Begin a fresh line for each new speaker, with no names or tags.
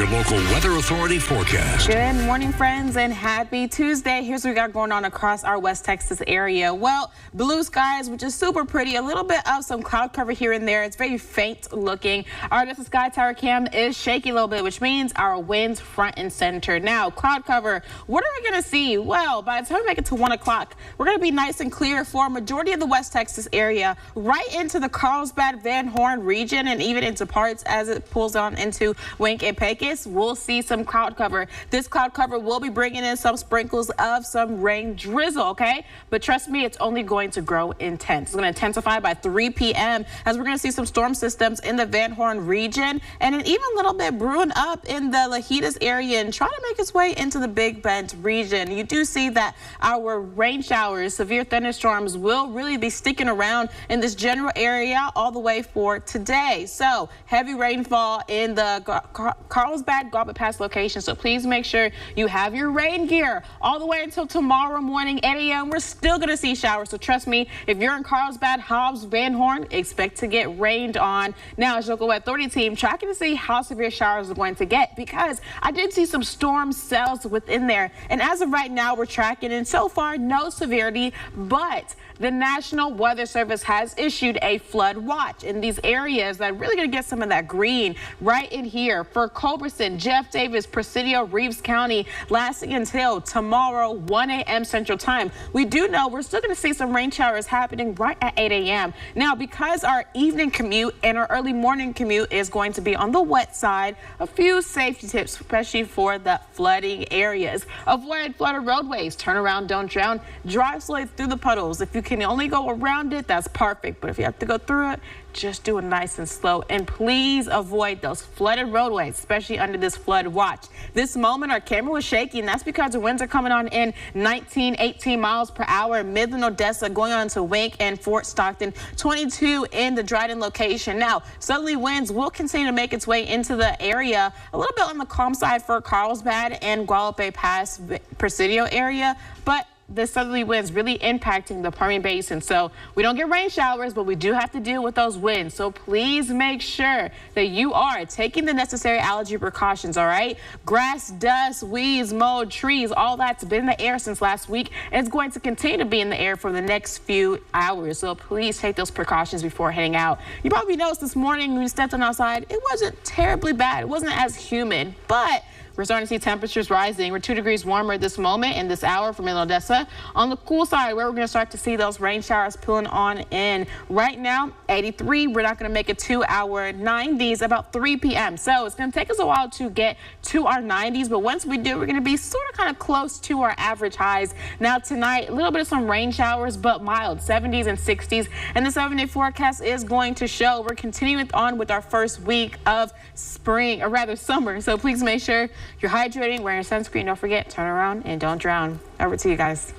your local weather authority forecast.
Good morning, friends, and happy Tuesday. Here's what we got going on across our West Texas area. Well, blue skies, which is super pretty. A little bit of some cloud cover here and there. It's very faint looking. Our Odessa Sky Tower cam is shaky a little bit, which means our winds front and center. Now, cloud cover, what are we going to see? Well, by the time we make it to 1 o'clock, we're going to be nice and clear for a majority of the West Texas area, right into the Carlsbad, Van Horn region, and even into parts as it pulls on into Wink and Pecos. We'll see some cloud cover. This cloud cover will be bringing in some sprinkles of some rain drizzle, okay? But trust me, it's only going to grow intense. It's going to intensify by 3 p.m. as we're going to see some storm systems in the Van Horn region and an even little bit brewing up in the Lajitas area and trying to make its way into the Big Bend region. You do see that our rain showers, severe thunderstorms will really be sticking around in this general area all the way for today. So heavy rainfall in the Carlsbad, Garbett Pass location. So please make sure you have your rain gear all the way until tomorrow morning, 8 a.m. We're still going to see showers. So trust me, if you're in Carlsbad, Hobbs, Van Horn, expect to get rained on. Now, as local weather authority team tracking to see how severe showers are going to get, because I did see some storm cells within there. And as of right now, we're tracking, and so far, no severity, but the National Weather Service has issued a flood watch in these areas that are really going to get some of that green right in here for Culberson, Jeff Davis, Presidio, Reeves County, lasting until tomorrow, 1 a.m. Central Time. We do know we're still going to see some rain showers happening right at 8 a.m. Now, because our evening commute and our early morning commute is going to be on the wet side, a few safety tips, especially for the flooding areas. Avoid flooded roadways. Turn around, don't drown. Drive slowly through the puddles. If you can only go around it, that's perfect. But if you have to go through it, just do it nice and slow. And please avoid those flooded roadways, especially under this flood watch. This moment, our camera was shaky, and that's because the winds are coming on in 19, 18 miles per hour in Midland, Odessa, going on to Wink and Fort Stockton, 22 in the Dryden location. Now, southerly winds will continue to make its way into the area, a little bit on the calm side for Carlsbad and Guadalupe Pass, Presidio area, but the southerly winds really impacting the Permian Basin. So we don't get rain showers, but we do have to deal with those winds. So please make sure that you are taking the necessary allergy precautions, all right? Grass, dust, weeds, mold, trees, all that's been in the air since last week, and it's going to continue to be in the air for the next few hours. So please take those precautions before heading out. You probably noticed this morning when you stepped on outside, it wasn't terribly bad. It wasn't as humid, but we're starting to see temperatures rising. We're 2 degrees warmer this moment in this hour from Odessa. On the cool side, where we're going to start to see those rain showers pulling on in. Right now, 83. We're not going to make it to our 90s about 3 p.m. So it's going to take us a while to get to our 90s. But once we do, we're going to be sort of kind of close to our average highs. Now tonight, a little bit of some rain showers, but mild 70s and 60s. And the 7-day forecast is going to show we're continuing on with our first week of spring, or rather summer. So please make sure you're hydrating, wearing sunscreen. Don't forget, turn around and don't drown. Over to you guys.